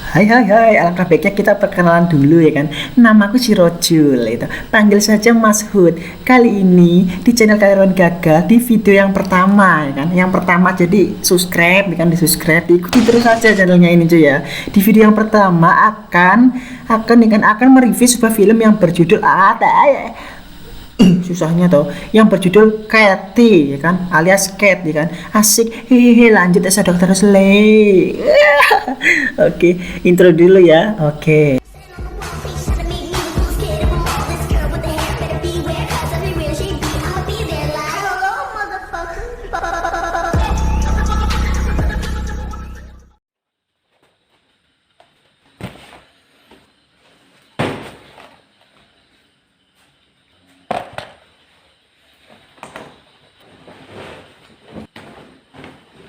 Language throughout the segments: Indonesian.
Hai, alangkah baiknya kita perkenalan dulu ya kan. Namaku Sirojul itu. Panggil saja Mas Hud. Kali ini di channel Karyawan Gagal di video yang pertama ya kan. Yang pertama jadi subscribe ya kan, di subscribe, diikuti terus saja channelnya ini cuy ya. Di video yang pertama akan mereview sebuah film yang berjudul susahnya tuh yang berjudul Katy ya kan, alias Cat ya kan, asik. Hehehe, lanjut ya dokter Slay. Oke, intro dulu ya. Oke.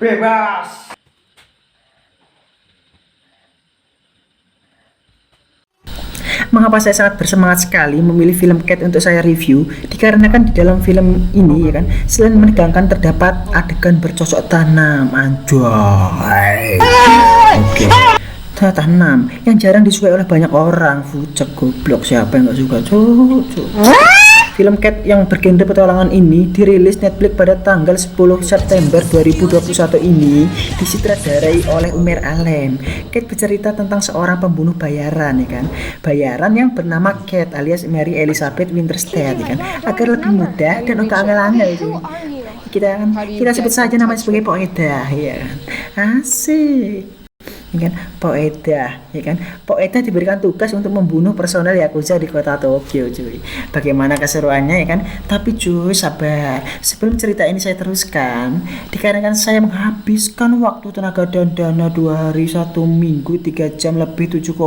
Bebas. Mengapa saya sangat bersemangat sekali memilih film Cat untuk saya review? Dikarenakan di dalam film ini ya kan, selain menegangkan terdapat adegan bercocok tanam, anjay. Oke. Tanam yang jarang disukai oleh banyak orang. Fucek goblok, siapa yang gak suka? Film Cat yang bergenre petualangan ini dirilis Netflix pada tanggal 10 September 2021 ini, disutradarai oleh Umer Allen. Cat bercerita tentang seorang pembunuh bayaran ya kan. Bayaran yang bernama Cat alias Mary Elizabeth Winterstead ya kan. Agar lebih mudah dan untuk angel-angel itu. Kita sebut saja namanya sebagai Poeda ya kan. Asik. Ya kan, Poeda ya kan. Poeda diberikan tugas untuk membunuh personel Yakuza di kota Tokyo cuy. Bagaimana keseruannya ya kan? Tapi cuy sabar, sebelum cerita ini saya teruskan, dikarenakan saya menghabiskan waktu, tenaga dan dana 2 hari 1 minggu 3 jam lebih 7,5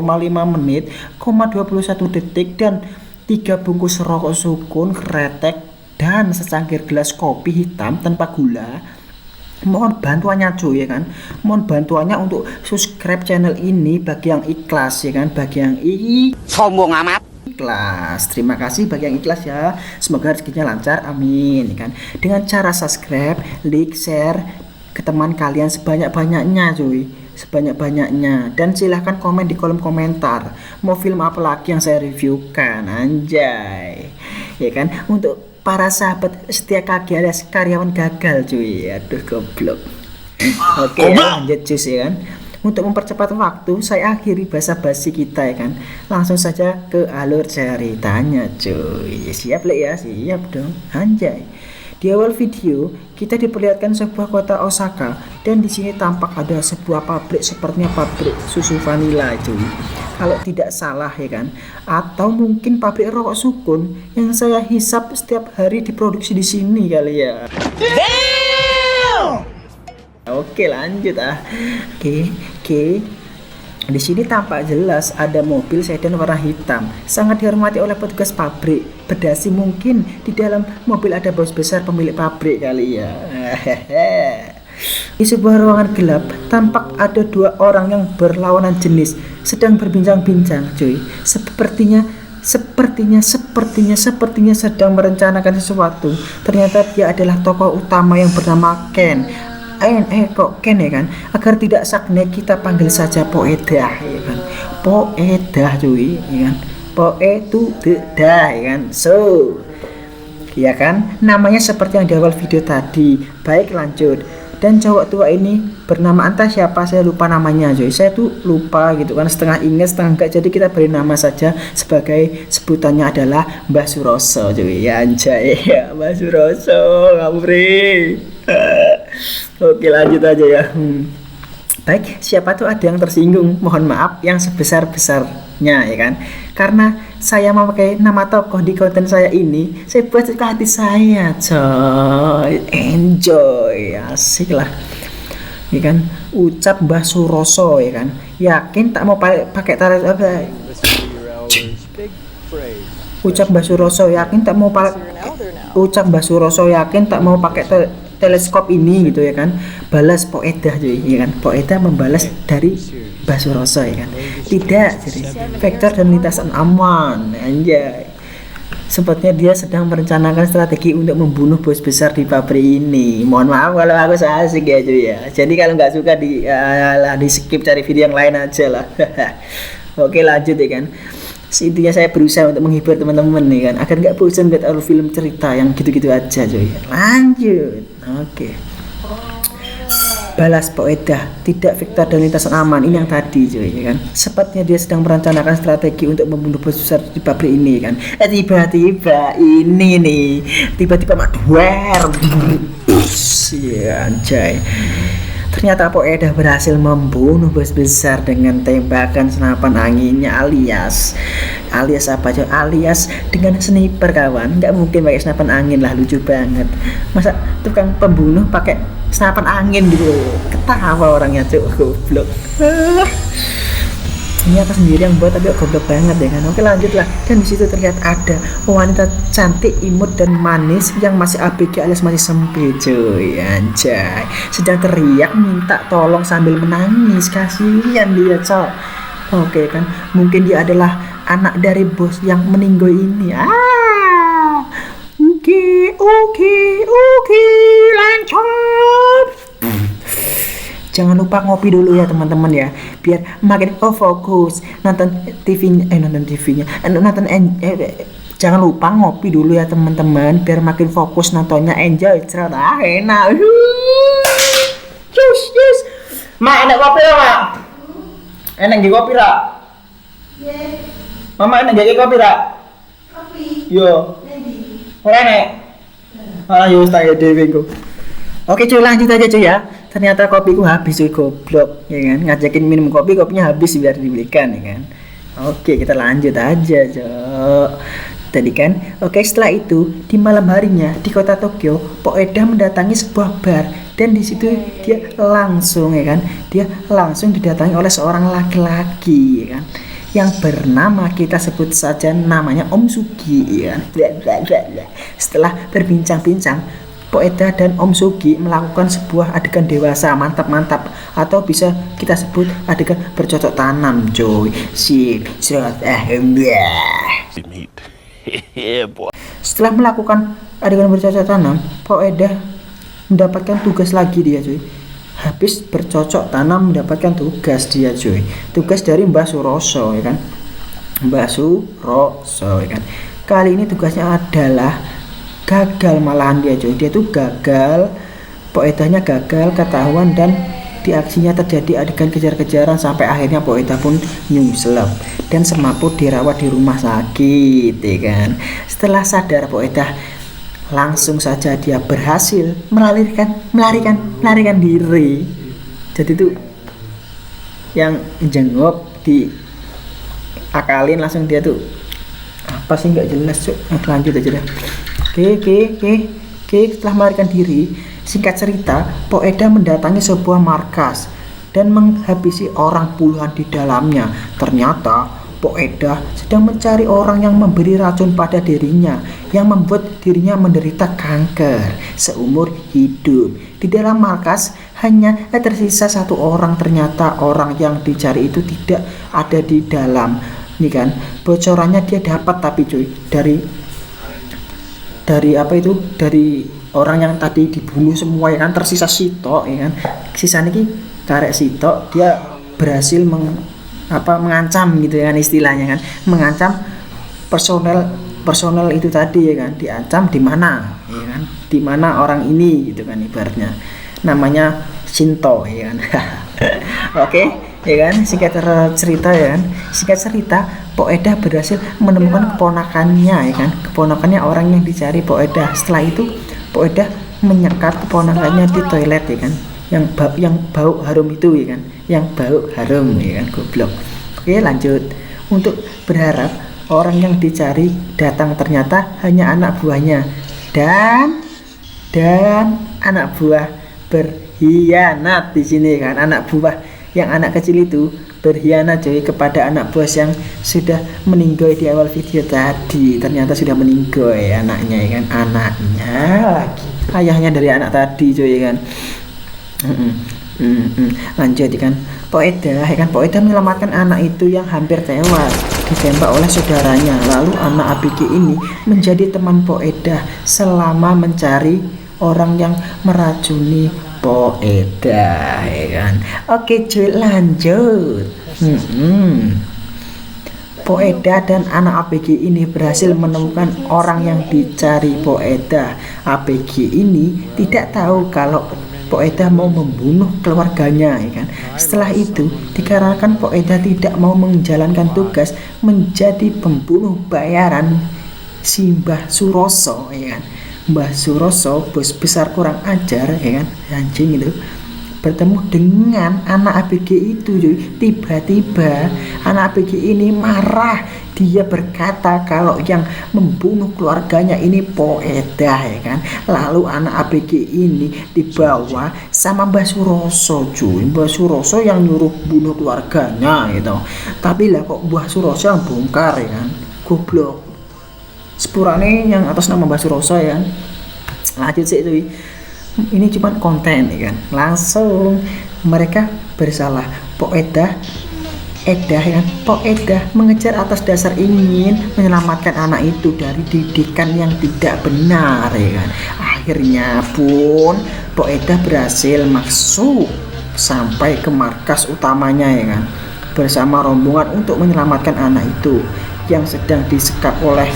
menit, 21 detik dan 3 bungkus rokok sukun, kretek dan secangkir gelas kopi hitam tanpa gula. Mohon bantuannya cuy ya kan, mohon bantuannya untuk subscribe channel ini bagi yang ikhlas ya kan, bagi yang sombong amat. Ikhlas. Terima kasih bagi yang ikhlas ya, semoga rezekinya lancar, amin ya kan. Dengan cara subscribe, like, share ke teman kalian sebanyak-banyaknya cuy, sebanyak-banyaknya, dan silahkan komen di kolom komentar mau film apa lagi yang saya reviewkan, anjay ya kan. Untuk para sahabat setia kaki alias karyawan gagal cuy, aduh goblok. Oke, lanjut cuy ya kan. Untuk mempercepat waktu saya akhiri basa-basi kita ya kan, langsung saja ke alur ceritanya cuy. Siap le ya, siap dong, anjay. Di awal video kita diperlihatkan sebuah kota Osaka, dan di sini tampak ada sebuah pabrik, sepertinya pabrik susu vanila cuy, kalau tidak salah ya kan, atau mungkin pabrik rokok sukun yang saya hisap setiap hari diproduksi di sini kali ya. Oke lanjut Oke. Di sini tampak jelas ada mobil sedan warna hitam, sangat dihormati oleh petugas pabrik. Berdasi mungkin di dalam mobil ada bos besar pemilik pabrik kali ya. Di sebuah ruangan gelap tampak ada 2 orang yang berlawanan jenis sedang berbincang-bincang cuy. Sepertinya sedang merencanakan sesuatu. Ternyata dia adalah tokoh utama yang bernama Ken. Kok Ken ya kan, agar tidak sakne kita panggil saja Poeda ya kan. Poeda cuy ya kan, Poeda ya kan. So ya kan, namanya seperti yang di awal video tadi. Baik lanjut. Dan cowok tua ini bernama entah siapa, saya lupa namanya cuy. Saya tuh lupa gitu kan, setengah ingat setengah enggak. Jadi kita beri nama saja sebagai sebutannya adalah Mbah Suroso cuy ya, anjay ya, Mbah Suroso ngabri. Oke lanjut aja ya. Baik, siapa tuh ada yang tersinggung, mohon maaf yang sebesar-besarnya ya kan. Karena saya memakai nama tokoh di konten saya ini, saya buat suka hati saya coy. Enjoy, asik lah ya kan. Ucap Mbah Suroso ya kan, yakin tak mau pakai tarik apa. Ucap Mbah Suroso yakin tak mau pakai teleskop ini gitu ya kan. Balas Poeda cuy ya kan, Poeda membalas dari Mbah Suroso ya kan, tidak, jadi vektor dan lintasan aman, anjay. Sepertinya dia sedang merencanakan strategi untuk membunuh bos besar di pabrik ini. Mohon maaf kalau aku so asik ya cuy ya. Jadi kalau nggak suka di skip, cari video yang lain aja lah. Oke lanjut ya kan. Intinya saya berusaha untuk menghibur teman-teman nih kan, agar nggak bosan lihat alur film cerita yang gitu-gitu aja cuy. Lanjut. Oke. Balas Poedah, tidak Victor dan lintasan aman. Ini yang tadi cuy ya kan. Sepertinya dia sedang merencanakan strategi untuk membunuh bos besar di pabrik ini kan. Tiba-tiba ini nih, tiba-tiba madwer. Ya anjay. Ternyata Poedah berhasil membunuh bos besar dengan tembakan senapan anginnya, alias apa aja, alias dengan sniper kawan. Nggak mungkin pakai senapan angin lah, lucu banget. Masa tukang pembunuh pakai senapan angin gitu, ketawa orangnya cuy, goblok. Ini apa sendiri yang buat, tapi goblok banget ya kan. Oke lanjutlah. Dan di situ terlihat ada wanita cantik, imut dan manis yang masih ABG alias masih sempit cuy, anjay. Sedang teriak minta tolong sambil menangis, kasihan dia coy. Oke kan, mungkin dia adalah anak dari bos yang meninggal ini. Oke, lanjut. Jangan lupa ngopi dulu ya teman-teman ya, biar makin fokus nonton TV-nya, jangan lupa ngopi dulu ya teman-teman, biar makin fokus nontonnya, enjoy, cerita enak. Yes. Mak, enak kopi lah mak. Enak di kopi lah. Mama enak jadi kopi lah. Kopi. Yo. Orang enak. Ayo saya dewe go. Oke cuy, lanjut aja cuy ya. Ternyata kopiku habis cuy, goblok ya kan. Ngajakin minum kopi, kopinya habis biar dibelikan ya kan. Oke, kita lanjut aja cok. Tadi kan, oke, setelah itu di malam harinya di kota Tokyo, Poeda mendatangi sebuah bar dan di situ dia langsung ya kan, dia langsung didatangi oleh seorang laki-laki ya kan, yang bernama, kita sebut saja namanya Om Sugi ya kan. Setelah berbincang-bincang, Poeda dan Om Sugi melakukan sebuah adegan dewasa mantap-mantap, atau bisa kita sebut adegan bercocok tanam coy. Setelah melakukan adegan bercocok tanam, Poeda mendapatkan tugas lagi dia cuy. Habis bercocok tanam mendapatkan tugas dia cuy. Tugas dari Mbah Suroso ya kan. Mbah Suroso ya kan. Kali ini tugasnya adalah gagal, malahan dia cuy. Dia tuh gagal, Poedanya gagal ketahuan, dan di aksinya terjadi adegan kejar-kejaran sampai akhirnya Poeda pun nyuslep dan semaput dirawat di rumah sakit ya kan. Setelah sadar Poeda, langsung saja dia berhasil melarikan diri. Jadi tuh yang jenguk di akalin, langsung dia tuh apa sih nggak jelas cuy. Lanjut aja deh. Oke, setelah melarikan diri, singkat cerita, Poeda mendatangi sebuah markas dan menghabisi orang puluhan di dalamnya. Ternyata Poeda sedang mencari orang yang memberi racun pada dirinya, yang membuat dirinya menderita kanker seumur hidup. Di dalam markas hanya tersisa satu orang. Ternyata orang yang dicari itu tidak ada di dalam. Ini kan bocorannya dia dapat, tapi cuy, dari apa itu, dari orang yang tadi dibunuh semua ya kan, tersisa sitok ya kan. Sisanya ki karek sitok, dia berhasil mengancam gitu ya kan, istilahnya kan, mengancam personel itu tadi ya kan, diancam di mana ya kan, di mana orang ini gitu kan, ibaratnya namanya Shinto ya kan. Oke ya kan, singkat cerita ya kan, singkat cerita Poeda berhasil menemukan keponakannya ya kan, keponakannya orang yang dicari Poeda. Setelah itu Poeda menyekat keponakannya di toilet ya kan, yang bau harum itu ya kan, yang bau harum ya kan, goblok. Oke lanjut. Untuk berharap orang yang dicari datang, ternyata hanya anak buahnya, dan anak buah berkhianat di sini kan. Anak buah yang anak kecil itu berkhianat cuy kepada anak bos yang sudah meninggal di awal video tadi. Ternyata sudah meninggal ya anaknya ya kan, anaknya lagi, ayahnya dari anak tadi cuy ya kan. Lanjut ya kan, Poeda ya kan, Poeda menyelamatkan anak itu yang hampir tewas. ditembak oleh saudaranya. Lalu anak ABG ini menjadi teman Poedah selama mencari orang yang meracuni Poedah, ya kan. Oke cuy, lanjut. Poedah dan anak ABG ini berhasil menemukan orang yang dicari Poedah. ABG ini tidak tahu kalau Poedah mau membunuh keluarganya, ya kan. Setelah itu, dikarenakan Poedah tidak mau menjalankan tugas menjadi pembunuh bayaran si Mbah Suroso, ya kan. Mbah Suroso, bos besar kurang ajar, ya kan, anjing itu, bertemu dengan anak ABG itu cuy. Tiba-tiba anak ABG ini marah. Dia berkata kalau yang membunuh keluarganya ini Poedah, ya kan. Lalu anak ABG ini dibawa sama Mbah Suroso cuy. Mbah Suroso yang nyuruh bunuh keluarganya gitu. Tapi lah kok Mbah Suroso yang bongkar, ya kan. Goblok. Sepurane yang atas nama Mbah Suroso, ya kan. Lanjut sih cuy. Ini cuma konten, ya kan. Langsung mereka bersalah. Poedah ya kan. Poedah mengejar atas dasar ingin menyelamatkan anak itu dari didikan yang tidak benar, ya kan. Akhirnya pun Poedah berhasil masuk sampai ke markas utamanya, ya kan, bersama rombongan untuk menyelamatkan anak itu yang sedang disekap oleh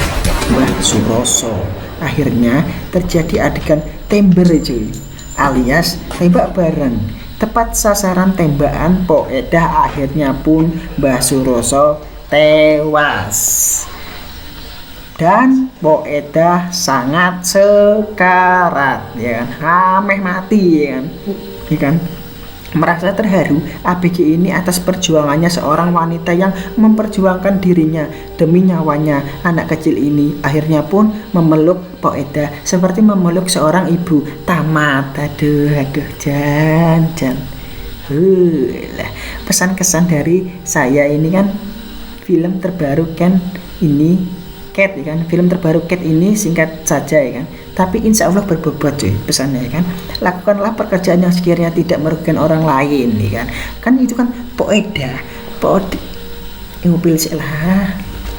Mbah Suroso. Akhirnya terjadi adegan tember cuy, alias tembak bareng. Tepat sasaran tembakan Poedah, akhirnya pun Mbah Suroso tewas. Dan Poedah sangat sekarat, ya kan, ameh mati, ya kan. Ya kan? Merasa terharu, ABG ini atas perjuangannya seorang wanita yang memperjuangkan dirinya demi nyawanya. Anak kecil ini akhirnya pun memeluk Poedah seperti memeluk seorang ibu. Tamat. Aduh Jan. Pesan kesan dari saya ini kan film terbaru kan ini Cat, ya kan. Film terbaru Cat ini singkat saja, ya kan, tapi insya Allah berbobot cuy pesannya, ya kan. Lakukanlah pekerjaan yang sekiranya tidak merugikan orang lain, ya kan itu kan Poedah mobil sih lah,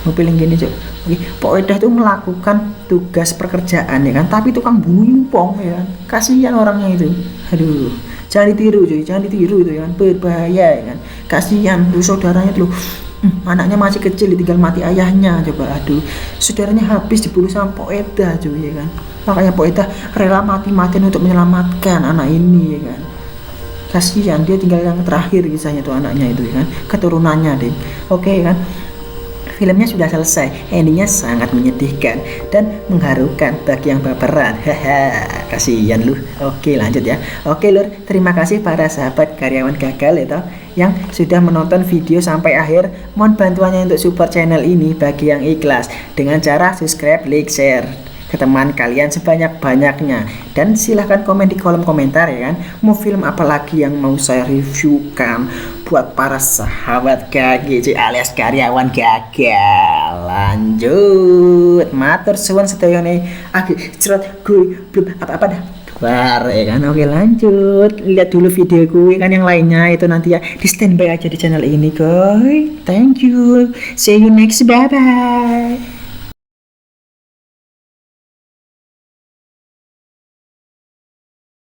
mobil yang gini cuy. Oke, Poedah itu melakukan tugas pekerjaan, ya kan, tapi tukang bumpong, ya kan. Kasihan orangnya itu. Aduh, jangan ditiru cuy, jangan ditiru itu, ya kan, berbahaya, ya kan. Kasihan tuh saudaranya tuh, anaknya masih kecil ditinggal mati ayahnya, coba. Aduh, saudaranya habis dibunuh sama Poedah cuy, ya kan. Makanya Poedah rela mati-matian untuk menyelamatkan anak ini, ya kan. Kasihan, dia tinggal yang terakhir kisahnya tuh anaknya itu, ya kan, keturunannya deh. Oke, ya kan. Filmnya sudah selesai, endingnya sangat menyedihkan dan mengharukan bagi yang baperan. Haha, kasihan lu. Oke, lanjut ya. Oke lur, terima kasih para sahabat karyawan gagal itu yang sudah menonton video sampai akhir. Mohon bantuannya untuk support channel ini bagi yang ikhlas dengan cara subscribe, like, share ke teman kalian sebanyak-banyaknya, dan silahkan komen di kolom komentar, ya kan, mau film apa lagi yang mau saya reviewkan buat para sahabat KGC alias karyawan gagal. Lanjut, matur suwun sedayane agi cerot gue belum apa-apa dah bar, ya kan. Oke, lanjut, lihat dulu video gue kan yang lainnya itu nanti ya, di standby aja di channel ini guys. Thank you, see you next, bye bye.